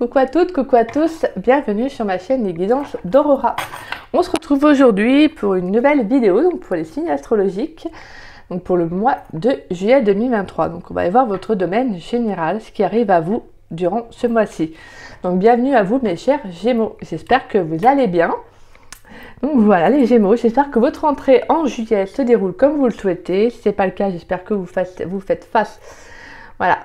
Coucou à toutes, coucou à tous, bienvenue sur ma chaîne Les Guidances d'Aurora. On se retrouve aujourd'hui pour une nouvelle vidéo, donc pour les signes astrologiques, donc pour le mois de juillet 2023. Donc on va aller voir votre domaine général, ce qui arrive à vous durant ce mois-ci. Donc bienvenue à vous mes chers Gémeaux, j'espère que vous allez bien. Donc voilà les Gémeaux, j'espère que votre rentrée en juillet se déroule comme vous le souhaitez. Si ce n'est pas le cas, j'espère que vous faites face voilà,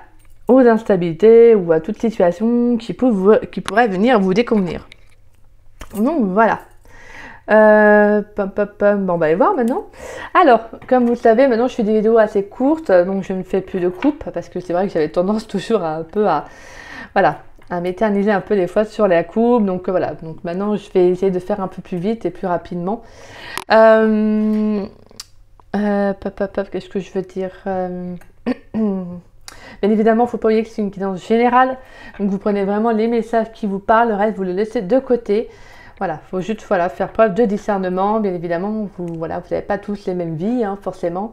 aux instabilités ou à toute situation qui pourrait venir vous déconvenir. Donc voilà. Bon, on va aller voir maintenant. Alors, comme vous le savez, maintenant je fais des vidéos assez courtes, donc je ne fais plus de coupe parce que c'est vrai que j'avais tendance toujours à m'éterniser un peu des fois sur la coupe. Donc voilà, donc maintenant je vais essayer de faire un peu plus vite et plus rapidement. Qu'est-ce que je veux dire Bien évidemment, il ne faut pas oublier que c'est une guidance générale. Donc vous prenez vraiment les messages qui vous parlent, le reste vous le laissez de côté. Voilà, il faut juste faire preuve de discernement. Bien évidemment, vous n'avez pas tous les mêmes vies, hein, forcément.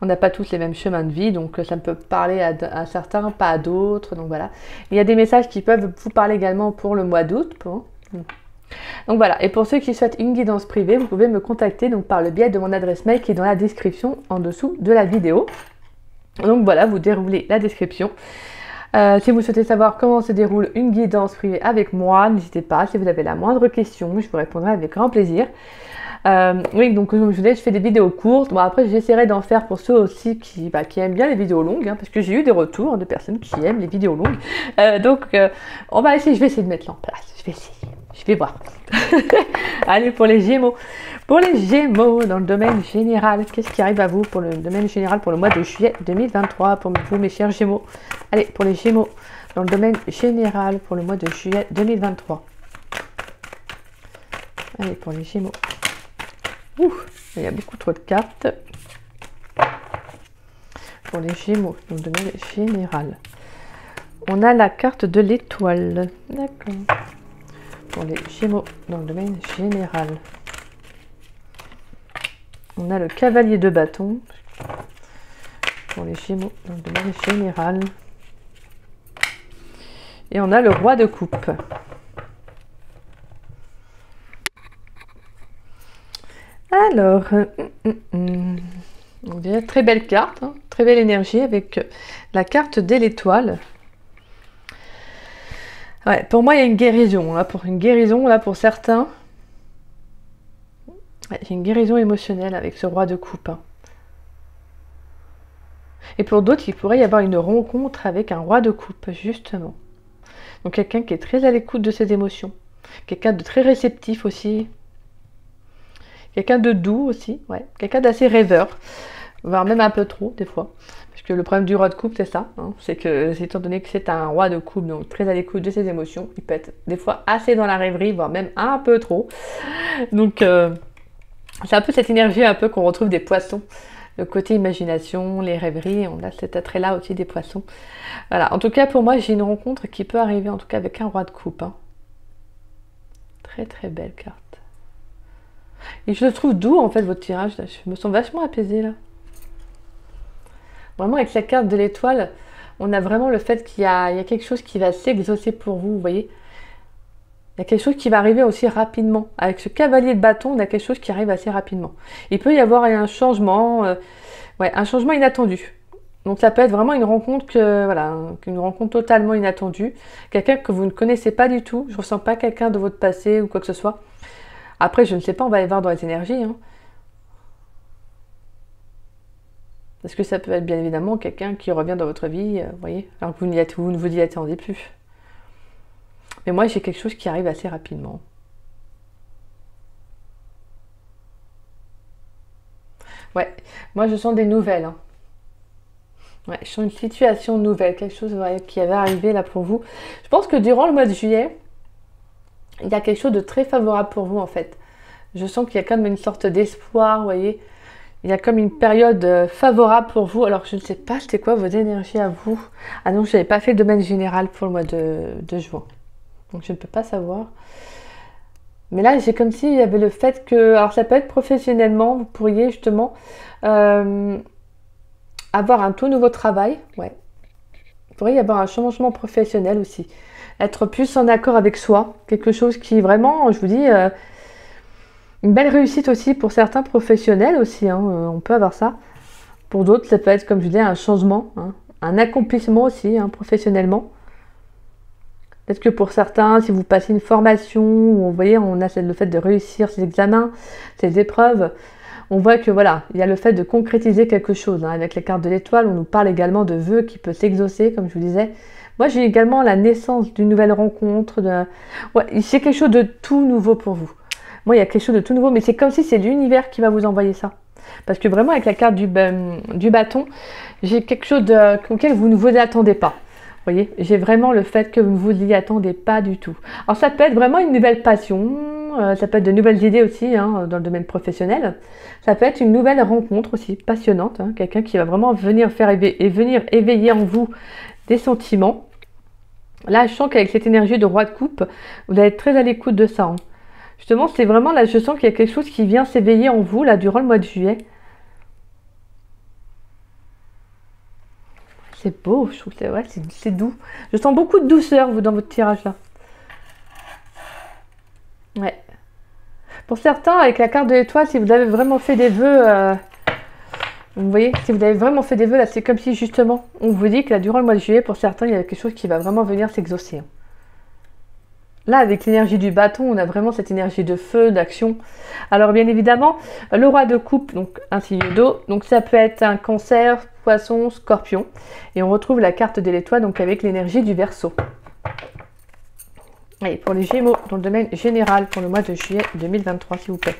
On n'a pas tous les mêmes chemins de vie, donc ça ne peut parler à certains, pas à d'autres. Donc voilà. Il y a des messages qui peuvent vous parler également pour le mois d'août. Donc voilà, et pour ceux qui souhaitent une guidance privée, vous pouvez me contacter donc par le biais de mon adresse mail qui est dans la description en dessous de la vidéo. Donc voilà, vous déroulez la description. Si vous souhaitez savoir comment se déroule une guidance privée avec moi, n'hésitez pas. Si vous avez la moindre question, je vous répondrai avec grand plaisir. Oui, donc comme je vous disais, je fais des vidéos courtes. Bon, après, j'essaierai d'en faire pour ceux aussi qui aiment bien les vidéos longues, hein, parce que j'ai eu des retours de personnes qui aiment les vidéos longues. On va essayer, je vais essayer de mettre en place. Je vais voir. Allez, pour les Gémeaux. Pour les Gémeaux, dans le domaine général, qu'est-ce qui arrive à vous pour le domaine général pour le mois de juillet 2023, pour vous, mes chers Gémeaux? Allez, pour les Gémeaux, dans le domaine général pour le mois de juillet 2023. Allez, pour les Gémeaux. Ouh, il y a beaucoup trop de cartes. Pour les Gémeaux, dans le domaine général. On a la carte de l'étoile. D'accord. Pour les Gémeaux, dans le domaine général. On a le cavalier de bâton. Pour les Gémeaux, dans le domaine général. Et on a le roi de coupe. Alors, on dirait très belle carte, hein, très belle énergie avec la carte de l'étoile. Ouais, pour moi, il y a une guérison. Hein, pour une guérison, là, pour certains, ouais, j'ai une guérison émotionnelle avec ce roi de coupe. Hein. Et pour d'autres, il pourrait y avoir une rencontre avec un roi de coupe, justement. Donc, quelqu'un qui est très à l'écoute de ses émotions. Quelqu'un de très réceptif aussi. Quelqu'un de doux aussi, ouais. Quelqu'un d'assez rêveur, voire même un peu trop des fois. Parce que le problème du roi de coupe, c'est ça. Hein, c'est que, étant donné que c'est un roi de coupe, donc très à l'écoute de ses émotions, il peut être des fois assez dans la rêverie, voire même un peu trop. Donc, c'est un peu cette énergie un peu qu'on retrouve des poissons. Le côté imagination, les rêveries, on a cet attrait-là aussi des poissons. Voilà, en tout cas, pour moi, j'ai une rencontre qui peut arriver, en tout cas, avec un roi de coupe. Hein. Très, très belle carte. Et je le trouve doux en fait votre tirage, là. Je me sens vachement apaisée là. Vraiment avec la carte de l'étoile, on a vraiment le fait qu'il y a quelque chose qui va s'exaucer pour vous, vous voyez. Il y a quelque chose qui va arriver aussi rapidement. Avec ce cavalier de bâton, on a quelque chose qui arrive assez rapidement. Il peut y avoir un changement, un changement inattendu. Donc ça peut être vraiment une rencontre une rencontre totalement inattendue. Quelqu'un que vous ne connaissez pas du tout. Je ne ressens pas quelqu'un de votre passé ou quoi que ce soit. Après, je ne sais pas, on va aller voir dans les énergies. Hein. Parce que ça peut être bien évidemment quelqu'un qui revient dans votre vie, vous voyez, alors que vous ne vous y attendez plus. Mais moi, j'ai quelque chose qui arrive assez rapidement. Ouais, moi je sens des nouvelles. Hein. Ouais, je sens une situation nouvelle, quelque chose qui avait arrivé là pour vous. Je pense que durant le mois de juillet, il y a quelque chose de très favorable pour vous en fait. Je sens qu'il y a comme une sorte d'espoir, vous voyez. Il y a comme une période favorable pour vous. Alors je ne sais pas c'était quoi vos énergies à vous. Ah non, je n'avais pas fait le domaine général pour le mois de juin. Donc je ne peux pas savoir. Mais là, j'ai comme s'il y avait le fait que... Alors ça peut être professionnellement, vous pourriez justement avoir un tout nouveau travail. Ouais. Il pourrait y avoir un changement professionnel aussi. être plus en accord avec soi. Quelque chose qui vraiment, je vous dis, une belle réussite aussi pour certains professionnels aussi, hein, on peut avoir ça. Pour d'autres, ça peut être, comme je disais, un changement, hein, un accomplissement aussi, hein, professionnellement. Peut-être que pour certains, si vous passez une formation, où vous voyez, on a le fait de réussir ses examens, ses épreuves, on voit que voilà, il y a le fait de concrétiser quelque chose. Hein. Avec les cartes de l'étoile, on nous parle également de vœux qui peuvent s'exaucer, comme je vous disais. Moi, j'ai également la naissance d'une nouvelle rencontre. Ouais, c'est quelque chose de tout nouveau pour vous. Moi, il y a quelque chose de tout nouveau, mais c'est comme si c'est l'univers qui va vous envoyer ça. Parce que vraiment, avec la carte du bâton, j'ai quelque chose auquel vous ne vous attendez pas. Vous voyez, j'ai vraiment le fait que vous ne vous y attendez pas du tout. Alors, ça peut être vraiment une nouvelle passion, ça peut être de nouvelles idées aussi, hein, dans le domaine professionnel. Ça peut être une nouvelle rencontre aussi, passionnante. Hein, quelqu'un qui va vraiment venir venir éveiller en vous des sentiments. Là, je sens qu'avec cette énergie de roi de coupe, vous allez être très à l'écoute de ça. Hein. Justement, c'est vraiment là, je sens qu'il y a quelque chose qui vient s'éveiller en vous, là, durant le mois de juillet. C'est beau, je trouve, c'est vrai, c'est doux. Je sens beaucoup de douceur, vous, dans votre tirage, là. Ouais. Pour certains, avec la carte de l'étoile, si vous avez vraiment fait des vœux, vous voyez, si vous avez vraiment fait des vœux, là, c'est comme si, justement, on vous dit que là, durant le mois de juillet, pour certains, il y a quelque chose qui va vraiment venir s'exaucer. Hein. Là, avec l'énergie du bâton, on a vraiment cette énergie de feu, d'action. Alors, bien évidemment, le roi de coupe, donc un signe d'eau. Donc, ça peut être un cancer, poisson, scorpion. Et on retrouve la carte de l'étoile, donc avec l'énergie du Verseau. Et pour les Gémeaux, dans le domaine général, pour le mois de juillet 2023, s'il vous plaît.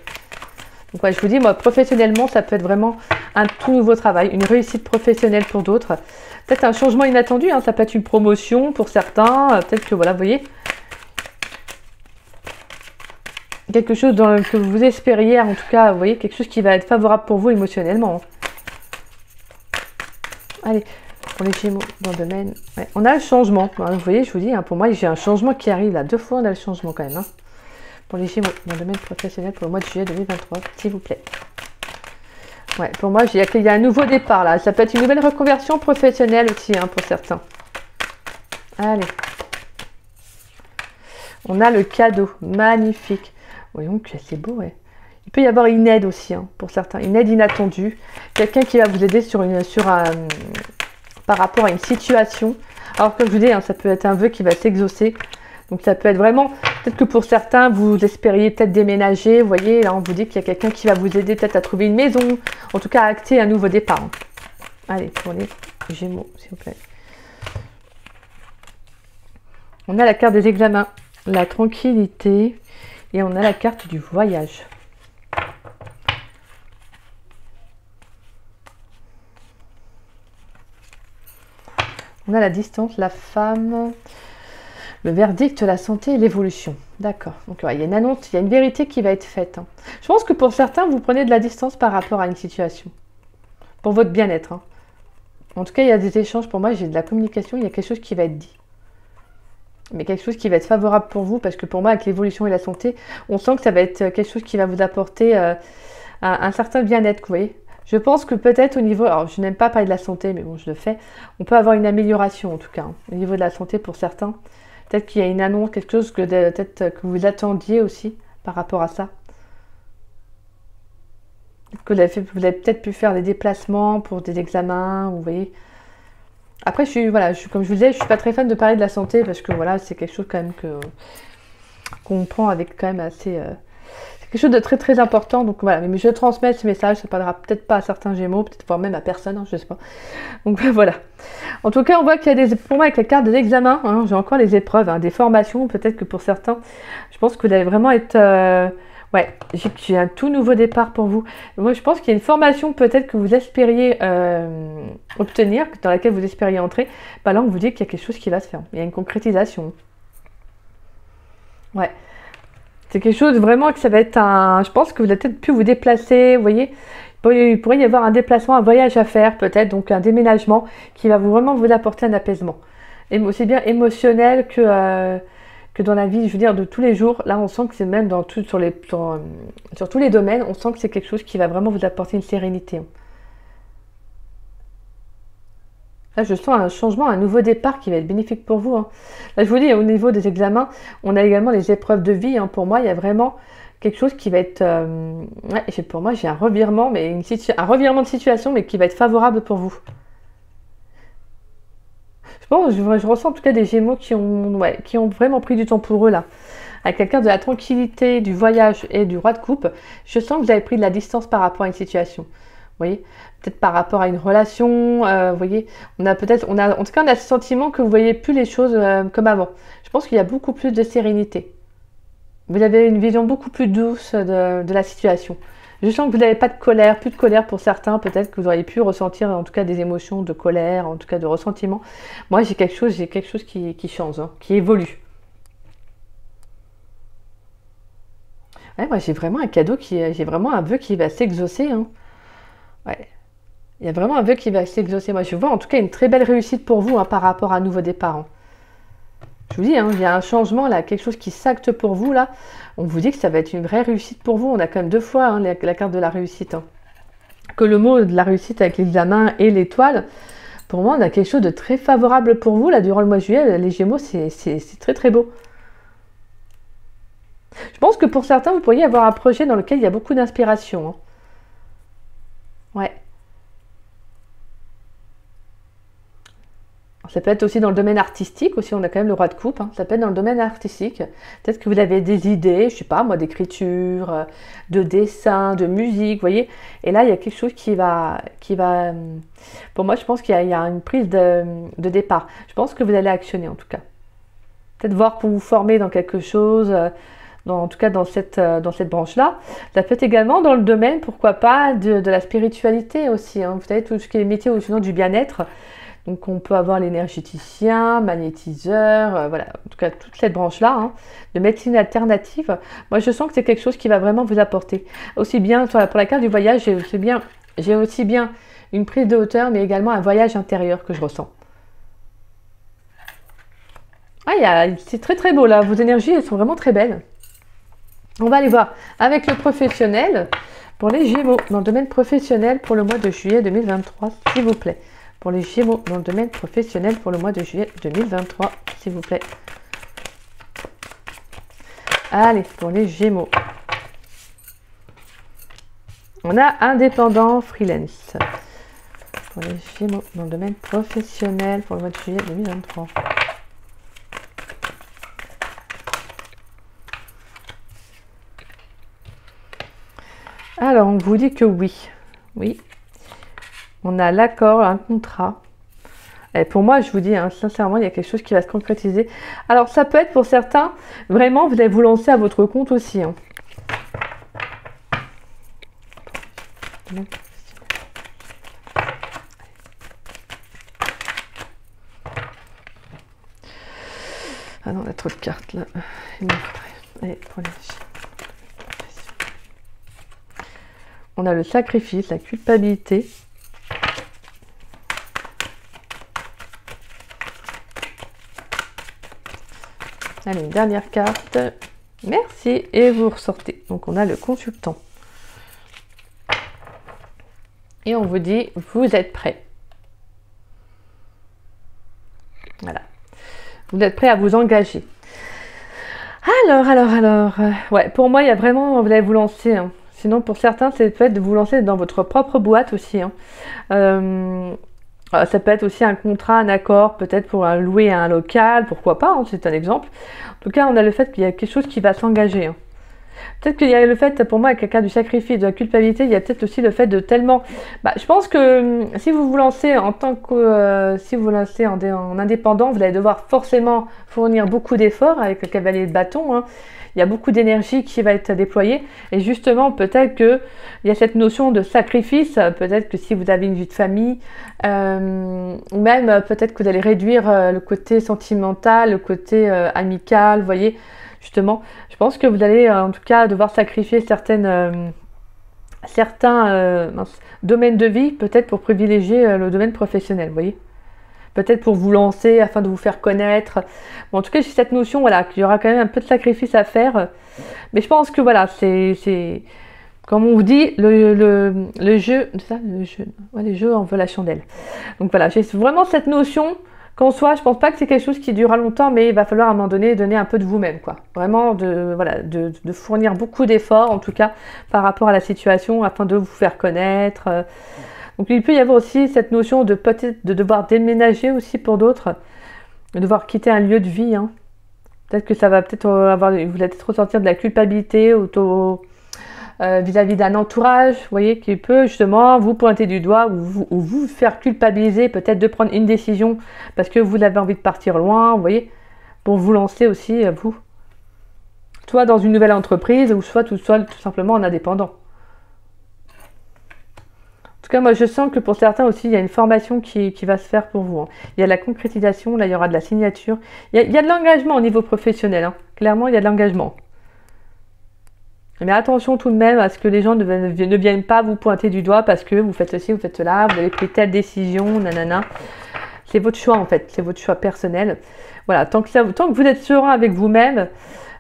Donc, ouais, je vous dis, moi, professionnellement, ça peut être vraiment un tout nouveau travail, une réussite professionnelle pour d'autres. Peut-être un changement inattendu, hein, ça peut être une promotion pour certains. Peut-être que, voilà, vous voyez... quelque chose que vous espériez, en tout cas, vous voyez, quelque chose qui va être favorable pour vous émotionnellement. Allez, pour les Gémeaux dans le domaine, ouais, on a le changement. Vous voyez, je vous dis, hein, pour moi, j'ai un changement qui arrive là. 2 fois, on a le changement quand même. Hein. Pour les Gémeaux dans le domaine professionnel pour le mois de juillet 2023, s'il vous plaît. Ouais, pour moi, il y a un nouveau départ là. Ça peut être une nouvelle reconversion professionnelle aussi, hein, pour certains. Allez. On a le cadeau, magnifique. Voyons que c'est beau, ouais. Il peut y avoir une aide aussi, hein, pour certains, une aide inattendue. Quelqu'un qui va vous aider par rapport à une situation. Alors, comme je vous dis, hein, ça peut être un vœu qui va s'exaucer. Donc, ça peut être vraiment, peut-être que pour certains, vous espériez peut-être déménager. Vous voyez, là, on vous dit qu'il y a quelqu'un qui va vous aider peut-être à trouver une maison. En tout cas, à acter un nouveau départ. Hein. Allez, pour les Gémeaux, s'il vous plaît. On a la carte des examens, la tranquillité. Et on a la carte du voyage. On a la distance, la femme, le verdict, la santé et l'évolution. D'accord. Donc ouais, il y a une annonce, il y a une vérité qui va être faite. Hein. Je pense que pour certains, vous prenez de la distance par rapport à une situation. Pour votre bien-être. Hein. En tout cas, il y a des échanges. Pour moi, j'ai de la communication, il y a quelque chose qui va être dit. Mais quelque chose qui va être favorable pour vous, parce que pour moi, avec l'évolution et la santé, on sent que ça va être quelque chose qui va vous apporter un certain bien-être, vous voyez. Je pense que peut-être au niveau, alors je n'aime pas parler de la santé, mais bon, je le fais, on peut avoir une amélioration en tout cas, hein, au niveau de la santé pour certains. Peut-être qu'il y a une annonce, quelque chose que peut-être que vous attendiez aussi par rapport à ça. Que vous avez peut-être pu faire des déplacements pour des examens, vous voyez. Après, comme je vous disais, je suis pas très fan de parler de la santé parce que voilà, c'est quelque chose quand même qu'on prend avec quand même assez... c'est quelque chose de très très important. Donc voilà, mais je transmets ce message, ça parlera peut-être pas à certains Gémeaux, peut-être voire même à personne, hein, je sais pas. Donc voilà. En tout cas, on voit qu'il y a pour moi avec la carte des examens, hein, j'ai encore les épreuves, hein, des formations, peut-être que pour certains, je pense que vous allez vraiment être... ouais, j'ai un tout nouveau départ pour vous. Moi, je pense qu'il y a une formation peut-être que vous espériez obtenir, dans laquelle vous espériez entrer. Bah là, on vous dit qu'il y a quelque chose qui va se faire. Il y a une concrétisation. Ouais. C'est quelque chose vraiment que ça va être un... Je pense que vous allez peut-être pu vous déplacer, vous voyez. Il pourrait y avoir un déplacement, un voyage à faire peut-être, donc un déménagement qui va vraiment vous apporter un apaisement. Et aussi bien émotionnel que dans la vie, je veux dire, de tous les jours. Là, on sent que c'est même sur tous les domaines, on sent que c'est quelque chose qui va vraiment vous apporter une sérénité. Là, je sens un changement, un nouveau départ qui va être bénéfique pour vous, hein. Là, je vous dis, au niveau des examens, on a également les épreuves de vie, hein. Pour moi, il y a vraiment quelque chose qui va être... ouais, pour moi, j'ai un revirement, mais un revirement de situation, mais qui va être favorable pour vous. Je ressens en tout cas des Gémeaux qui ont vraiment pris du temps pour eux, là. Avec quelqu'un de la tranquillité, du voyage et du roi de coupe, je sens que vous avez pris de la distance par rapport à une situation. Vous voyez, peut-être par rapport à une relation, vous voyez, en tout cas, on a ce sentiment que vous voyez plus les choses comme avant. Je pense qu'il y a beaucoup plus de sérénité. Vous avez une vision beaucoup plus douce de la situation. Je sens que vous n'avez pas de colère, plus de colère pour certains, peut-être que vous auriez pu ressentir en tout cas des émotions de colère, en tout cas de ressentiment. Moi, j'ai quelque chose qui change, hein, qui évolue. Ouais, moi, j'ai vraiment un cadeau j'ai vraiment un vœu qui va s'exaucer, hein. Ouais. Il y a vraiment un vœu qui va s'exaucer. Moi, je vois en tout cas une très belle réussite pour vous, hein, par rapport à un nouveau départ, hein. Je vous dis, hein, il y a un changement là, quelque chose qui s'acte pour vous là. On vous dit que ça va être une vraie réussite pour vous. On a quand même 2 fois, hein, la carte de la réussite, hein. Que le mot de la réussite avec l'examen et l'étoile. Pour moi, on a quelque chose de très favorable pour vous là durant le mois de juillet. Les Gémeaux, c'est très très beau. Je pense que pour certains, vous pourriez avoir un projet dans lequel il y a beaucoup d'inspiration, hein. Ouais. Ça peut être aussi dans le domaine artistique, aussi on a quand même le roi de coupe, hein. Ça peut être dans le domaine artistique. Peut-être que vous avez des idées, je sais pas moi, d'écriture, de dessin, de musique, vous voyez. Et là, il y a quelque chose pour moi, je pense qu'il y a une prise de départ. Je pense que vous allez actionner en tout cas. Peut-être voir pour vous former dans quelque chose, en tout cas dans cette branche-là. Ça peut être également dans le domaine, pourquoi pas, de la spiritualité aussi, hein. Vous savez, tout ce qui est métier ou sinon du bien-être. Donc on peut avoir l'énergéticien, magnétiseur, voilà, en tout cas toute cette branche-là, hein, de médecine alternative. Moi je sens que c'est quelque chose qui va vraiment vous apporter. Aussi bien pour la carte du voyage, j'ai aussi bien une prise de hauteur, mais également un voyage intérieur que je ressens. Ah, c'est très très beau là, vos énergies elles sont vraiment très belles. On va aller voir avec le professionnel pour les Gémeaux, dans le domaine professionnel pour le mois de juillet 2023, s'il vous plaît. Pour les Gémeaux dans le domaine professionnel pour le mois de juillet 2023, s'il vous plaît. Allez, pour les Gémeaux. On a indépendant, freelance. Pour les Gémeaux dans le domaine professionnel pour le mois de juillet 2023. Alors, on vous dit que oui. Oui. On a l'accord, un contrat. Et pour moi, je vous dis, hein, sincèrement, il y a quelque chose qui va se concrétiser. Alors, ça peut être pour certains, vraiment, vous allez vous lancer à votre compte aussi, hein. Ah non, on a trop de cartes là. Allez, pour les... On a le sacrifice, la culpabilité. Allez, une dernière carte. Merci. Et vous ressortez. Donc, on a le consultant. Et on vous dit, vous êtes prêts. Voilà. Vous êtes prêts à vous engager. Alors. Ouais, pour moi, il y a vraiment, vous allez vous lancer, hein. Sinon, pour certains, c'est peut-être de vous lancer dans votre propre boîte aussi, hein. Ça peut être aussi un contrat, un accord, peut-être pour louer un local, pourquoi pas, hein, c'est un exemple. En tout cas, on a le fait qu'il y a quelque chose qui va s'engager, hein. Peut-être qu'il y a le fait, pour moi, avec le cas du sacrifice, de la culpabilité, il y a peut-être aussi le fait de tellement... je pense que si vous vous lancez en tant que... si vous vous lancez en indépendant, vous allez devoir forcément fournir beaucoup d'efforts avec le cavalier de bâton, hein. Il y a beaucoup d'énergie qui va être déployée. Et justement, peut-être qu'il y a cette notion de sacrifice. Peut-être que si vous avez une vie de famille, ou même peut-être que vous allez réduire le côté sentimental, le côté amical, vous voyez. Justement, je pense que vous allez en tout cas devoir sacrifier certains domaines de vie, peut-être pour privilégier le domaine professionnel, vous voyez. Peut-être pour vous lancer, afin de vous faire connaître. Bon, en tout cas, j'ai cette notion, voilà, qu'il y aura quand même un peu de sacrifice à faire. Mais je pense que voilà, comme on vous dit, le jeu, ça, ouais, les jeux en veut la chandelle. Donc voilà, j'ai vraiment cette notion qu'en soi, je pense pas que c'est quelque chose qui durera longtemps, mais il va falloir à un moment donné donner un peu de vous-même, quoi. Vraiment voilà, de fournir beaucoup d'efforts, en tout cas, par rapport à la situation, afin de vous faire connaître. Donc il peut y avoir aussi cette notion de peut-être de devoir déménager aussi pour d'autres, de devoir quitter un lieu de vie, hein. Peut-être que ça va peut-être avoir, vous allez peut-être ressentir de la culpabilité vis-à-vis d'un entourage, vous voyez, qui peut justement vous pointer du doigt ou vous faire culpabiliser, peut-être de prendre une décision parce que vous avez envie de partir loin, vous voyez, pour vous lancer aussi, vous. Soit dans une nouvelle entreprise ou soit tout simplement en indépendant. En tout cas, moi, je sens que pour certains aussi, il y a une formation qui va se faire pour vous, hein. Il y a de la concrétisation, là, il y aura de la signature. Il y a de l'engagement au niveau professionnel, hein. Clairement, il y a de l'engagement. Mais attention tout de même à ce que les gens ne viennent pas vous pointer du doigt parce que vous faites ceci, vous faites cela, vous avez pris telle décision, nanana. C'est votre choix en fait, c'est votre choix personnel. Voilà, tant que vous êtes serein avec vous-même,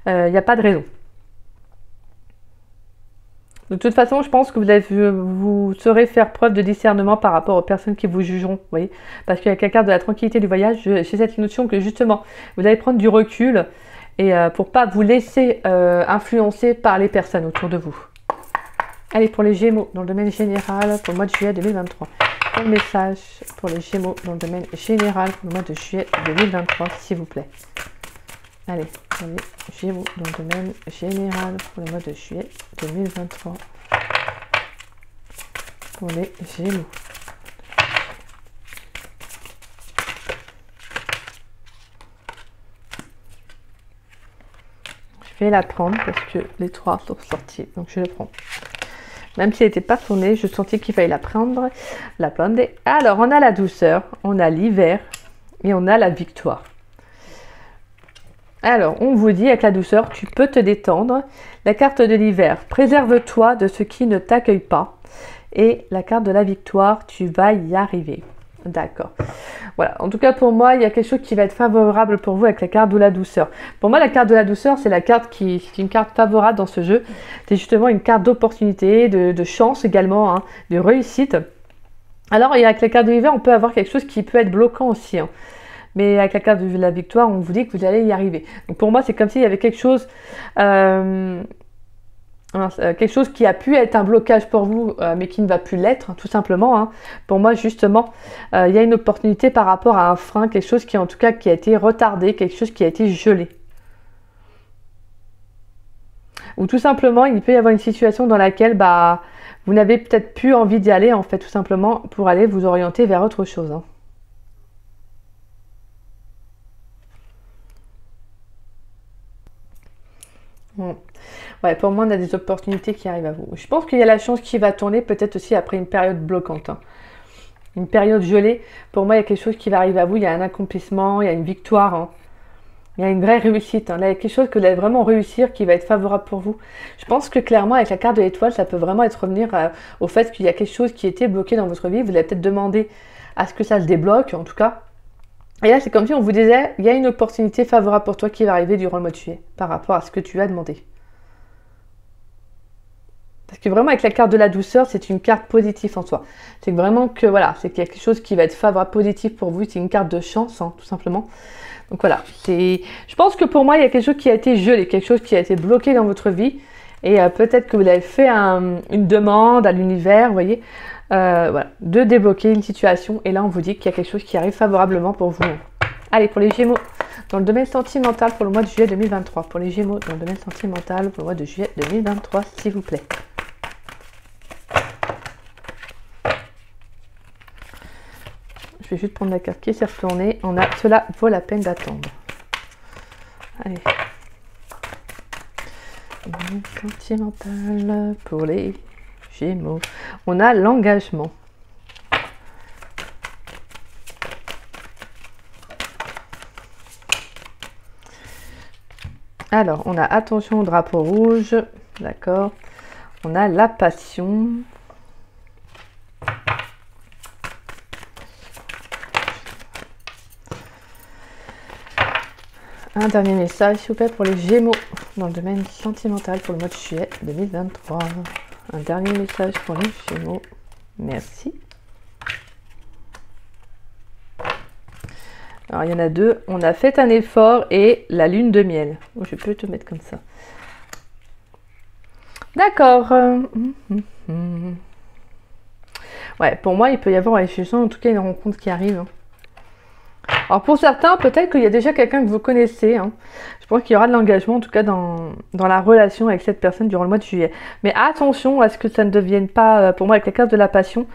il n'y a pas de raison. De toute façon, je pense que vous saurez faire preuve de discernement par rapport aux personnes qui vous jugeront, vous voyez. Parce qu'avec la carte de la tranquillité du voyage, j'ai cette notion que justement, vous allez prendre du recul et pour pas vous laisser influencer par les personnes autour de vous. Allez, pour les Gémeaux, dans le domaine général, pour le mois de juillet 2023. Quel message pour les Gémeaux dans le domaine général pour le mois de juillet 2023, s'il vous plaît. Allez, pour les Gémeaux dans le domaine général pour le mois de juillet 2023. Pour les Gémeaux. Je vais la prendre parce que les trois sont sortis, donc je le prends. Même si elle n'était pas tournée, je sentais qu'il fallait la prendre. Alors, on a la douceur, on a l'hiver et on a la victoire. Alors, on vous dit avec la douceur, tu peux te détendre. La carte de l'hiver, préserve-toi de ce qui ne t'accueille pas. Et la carte de la victoire, tu vas y arriver. D'accord. Voilà. En tout cas, pour moi, il y a quelque chose qui va être favorable pour vous avec la carte de la douceur. Pour moi, la carte de la douceur, c'est la carte c'est une carte favorable dans ce jeu. C'est justement une carte d'opportunité, de chance également, hein, de réussite. Alors, avec la carte de l'hiver, on peut avoir quelque chose qui peut être bloquant aussi, hein. Mais avec la carte de la victoire, on vous dit que vous allez y arriver. Donc pour moi, c'est comme s'il y avait quelque chose qui a pu être un blocage pour vous, mais qui ne va plus l'être, hein, tout simplement, hein. Pour moi, justement, il y a une opportunité par rapport à un frein, quelque chose qui, en tout cas, qui a été retardé, quelque chose qui a été gelé. Ou tout simplement, il peut y avoir une situation dans laquelle vous n'avez peut-être plus envie d'y aller, en fait, tout simplement, pour aller vous orienter vers autre chose, hein. Ouais, pour moi, on a des opportunités qui arrivent à vous. Je pense qu'il y a la chance qui va tourner, peut-être aussi après une période bloquante, hein. Une période gelée. Pour moi, il y a quelque chose qui va arriver à vous. Il y a un accomplissement, il y a une victoire, hein. Il y a une vraie réussite, hein. Là, il y a quelque chose que vous allez vraiment réussir qui va être favorable pour vous. Je pense que clairement, avec la carte de l'étoile, ça peut vraiment être revenir au fait qu'il y a quelque chose qui était bloqué dans votre vie. Vous allez peut-être demander à ce que ça se débloque, en tout cas. Et là, c'est comme si on vous disait, il y a une opportunité favorable pour toi qui va arriver durant le mois de juillet par rapport à ce que tu as demandé. Parce que vraiment, avec la carte de la douceur, c'est une carte positive en soi. C'est vraiment que, voilà, c'est qu'il y a quelque chose qui va être favorable, positif pour vous. C'est une carte de chance, hein, tout simplement. Donc voilà, je pense que pour moi, il y a quelque chose qui a été gelé, quelque chose qui a été bloqué dans votre vie. Et peut-être que vous avez fait une demande à l'univers, vous voyez, voilà, de débloquer une situation. Et là, on vous dit qu'il y a quelque chose qui arrive favorablement pour vous. Allez, pour les Gémeaux, dans le domaine sentimental pour le mois de juillet 2023. Pour les Gémeaux, dans le domaine sentimental pour le mois de juillet 2023, s'il vous plaît. Je vais juste prendre la carte qui s'est retournée. Cela vaut la peine d'attendre. Allez. Sentimental pour les Gémeaux. On a l'engagement. Alors, on a attention au drapeau rouge. D'accord. On a la passion. Un dernier message, s'il vous plaît, pour les Gémeaux dans le domaine sentimental pour le mois de juillet 2023. Un dernier message pour les Gémeaux. Merci. Alors, il y en a deux. On a fait un effort et la lune de miel. Oh, je peux te mettre comme ça. D'accord. Ouais, pour moi, il peut y avoir, je sens en tout cas une rencontre qui arrive. Hein. Alors pour certains, peut-être qu'il y a déjà quelqu'un que vous connaissez. Hein. Je pense qu'il y aura de l'engagement, en tout cas dans la relation avec cette personne durant le mois de juillet. Mais attention à ce que ça ne devienne pas, pour moi avec la carte de la passion,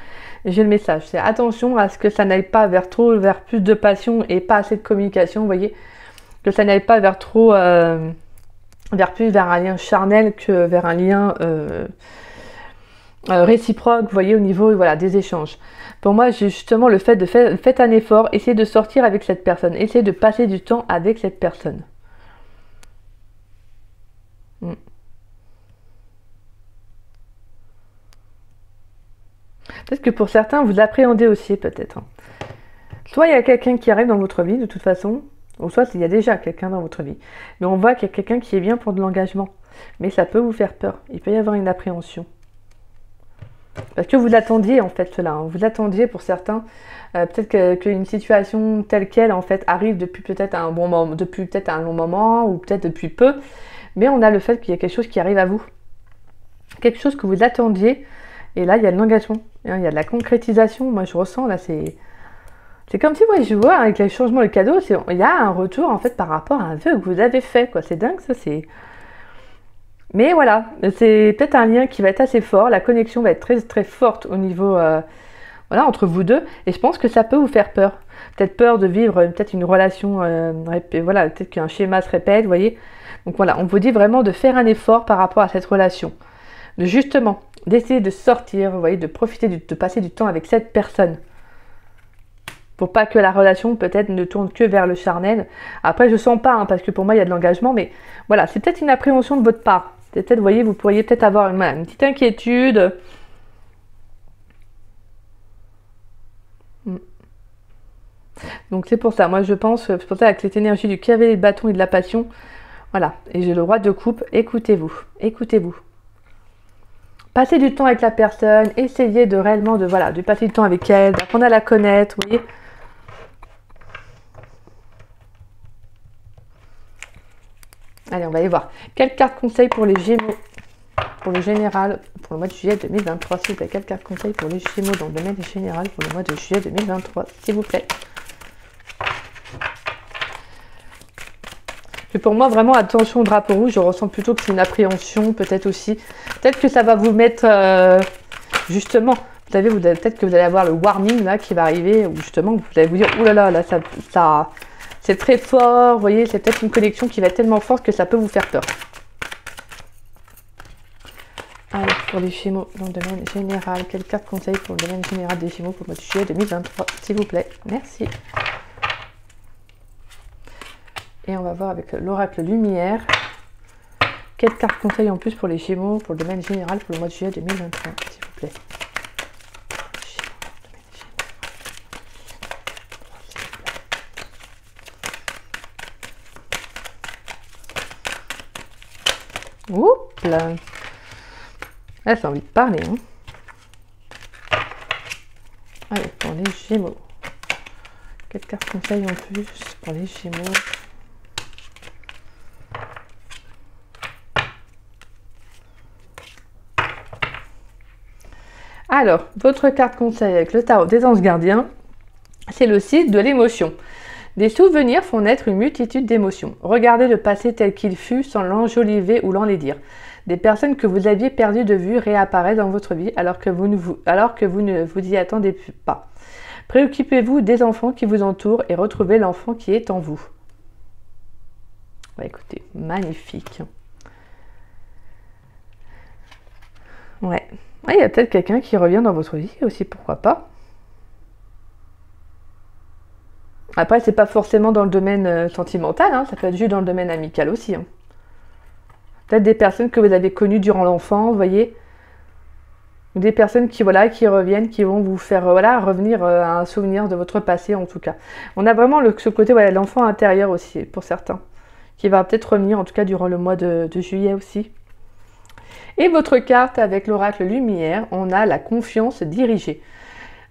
j'ai le message. C'est attention à ce que ça n'aille pas vers plus de passion et pas assez de communication, vous voyez. Que ça n'aille pas vers trop, vers un lien charnel que vers un lien réciproque, vous voyez, au niveau voilà, des échanges. Pour moi, justement, le fait de faire un effort, essayez de sortir avec cette personne, essayez de passer du temps avec cette personne. Peut-être que pour certains, vous appréhendez aussi, peut-être. Soit il y a quelqu'un qui arrive dans votre vie, de toute façon, ou soit il y a déjà quelqu'un dans votre vie. Mais on voit qu'il y a quelqu'un qui est bien pour de l'engagement. Mais ça peut vous faire peur. Il peut y avoir une appréhension. Parce que vous attendiez en fait cela, hein. Vous attendiez pour certains, peut-être qu'une situation telle qu'elle en fait arrive depuis peut-être un bon moment, depuis peut-être un long moment ou peut-être depuis peu, mais on a le fait qu'il y a quelque chose qui arrive à vous, quelque chose que vous attendiez, et là il y a de l'engagement, hein, il y a de la concrétisation. Moi je ressens là, c'est comme si, ouais, je vois avec les changements, le cadeau, il y a un retour en fait par rapport à un vœu que vous avez fait, quoi. C'est dingue ça, c'est. Mais voilà, c'est peut-être un lien qui va être assez fort, la connexion va être très très forte au niveau, voilà, entre vous deux, et je pense que ça peut vous faire peur. Peut-être peur de vivre peut-être une relation, voilà, peut-être qu'un schéma se répète, vous voyez. Donc voilà, on vous dit vraiment de faire un effort par rapport à cette relation. De justement, d'essayer de sortir, vous voyez, de profiter, de passer du temps avec cette personne. Pour pas que la relation peut-être ne tourne que vers le charnel. Après, je sens pas, hein, parce que pour moi, il y a de l'engagement, mais voilà, c'est peut-être une appréhension de votre part. Peut-être, vous voyez, vous pourriez peut-être avoir une petite inquiétude. Donc c'est pour ça, moi je pense, c'est pour ça avec cette énergie du cavalier de bâton et de la passion, voilà, et j'ai le roi de coupe, écoutez-vous, écoutez-vous. Passez du temps avec la personne, essayez de réellement de passer du temps avec elle, d'apprendre à la connaître, vous voyez. Allez, on va aller voir. Quelle carte conseil pour les Gémeaux, pour le général, pour le mois de juillet 2023, s'il vous plaît. Quelle carte conseil pour les Gémeaux dans le domaine général pour le mois de juillet 2023, s'il vous plaît. Et pour moi, vraiment, attention au drapeau rouge, je ressens plutôt que c'est une appréhension, peut-être aussi. Peut-être que ça va vous mettre, justement, vous savez, peut-être que vous allez avoir le warning là qui va arriver, ou justement, vous allez vous dire, oulala, là, ça c'est très fort, vous voyez, c'est peut-être une connexion qui va être tellement forte que ça peut vous faire peur. Allez, pour les Gémeaux dans le domaine général, quelle carte conseil pour le domaine général des Gémeaux pour le mois de juillet 2023, s'il vous plaît. Merci. Et on va voir avec l'oracle lumière. Quelle carte conseil en plus pour les Gémeaux pour le domaine général pour le mois de juillet 2023, s'il vous plaît. Oups là. Là, j'ai envie de parler. Hein. Allez, pour les Gémeaux. Quelle carte conseil en plus pour les Gémeaux? Alors, votre carte conseil avec le tarot des anges gardiens, c'est le site de l'émotion. Des souvenirs font naître une multitude d'émotions. Regardez le passé tel qu'il fut sans l'enjoliver ou l'enlaidir. Des personnes que vous aviez perdues de vue réapparaissent dans votre vie alors que vous ne vous y attendez pas. Préoccupez-vous des enfants qui vous entourent et retrouvez l'enfant qui est en vous. Ouais, écoutez, magnifique. Ouais. Il y a peut-être quelqu'un qui revient dans votre vie aussi, pourquoi pas. Après, c'est pas forcément dans le domaine sentimental, hein, ça peut être juste dans le domaine amical aussi. Hein. Peut-être des personnes que vous avez connues durant l'enfance, vous voyez. Ou des personnes qui, voilà, qui reviennent, qui vont vous faire revenir à un souvenir de votre passé en tout cas. On a vraiment ce côté, voilà, l'enfant intérieur aussi, pour certains. Qui va peut-être revenir en tout cas durant le mois de juillet aussi. Et votre carte avec l'oracle lumière, on a la confiance dirigée.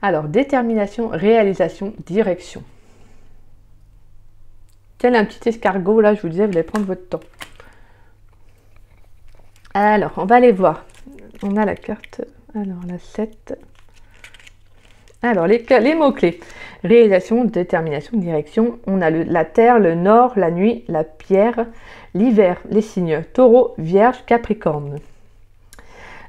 Alors, détermination, réalisation, direction. Tel un petit escargot, là, je vous disais, vous allez prendre votre temps. Alors, on va aller voir. On a la carte, alors la 7. Alors, les mots-clés. Réalisation, détermination, direction. On a la terre, le nord, la nuit, la pierre, l'hiver, les signes taureau, vierge, capricorne.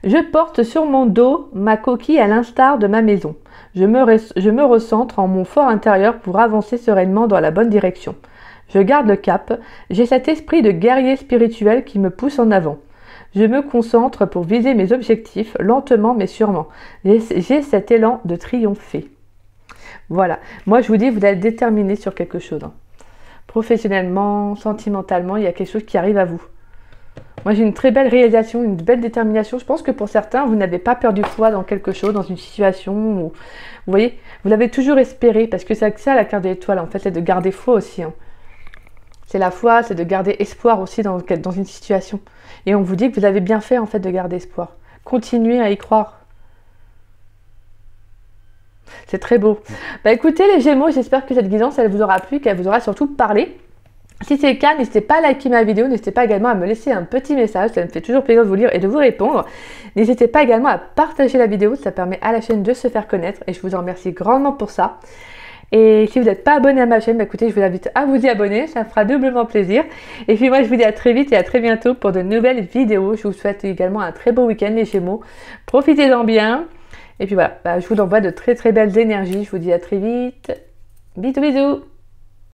Je porte sur mon dos ma coquille à l'instar de ma maison. Je me recentre en mon fort intérieur pour avancer sereinement dans la bonne direction. Je garde le cap. J'ai cet esprit de guerrier spirituel qui me pousse en avant. Je me concentre pour viser mes objectifs, lentement mais sûrement. J'ai cet élan de triompher. Voilà. Moi, je vous dis, vous êtes déterminé sur quelque chose. Hein. Professionnellement, sentimentalement, il y a quelque chose qui arrive à vous. Moi, j'ai une très belle réalisation, une belle détermination. Je pense que pour certains, vous n'avez pas perdu foi dans quelque chose, dans une situation. Où, vous voyez, vous l'avez toujours espéré. Parce que c'est ça la carte de l'étoile, en fait, c'est de garder foi aussi. Hein. C'est la foi, c'est de garder espoir aussi dans une situation. Et on vous dit que vous avez bien fait en fait de garder espoir. Continuez à y croire. C'est très beau. Bah écoutez les Gémeaux, j'espère que cette guidance elle vous aura plu, qu'elle vous aura surtout parlé. Si c'est le cas, n'hésitez pas à liker ma vidéo, n'hésitez pas également à me laisser un petit message, ça me fait toujours plaisir de vous lire et de vous répondre. N'hésitez pas également à partager la vidéo, ça permet à la chaîne de se faire connaître et je vous en remercie grandement pour ça. Et si vous n'êtes pas abonné à ma chaîne, bah écoutez, je vous invite à vous y abonner, ça me fera doublement plaisir. Et puis moi, je vous dis à très vite et à très bientôt pour de nouvelles vidéos. Je vous souhaite également un très beau week-end les Gémeaux. Profitez-en bien. Et puis voilà, je vous envoie de très très belles énergies. Je vous dis à très vite. Bisous bisous.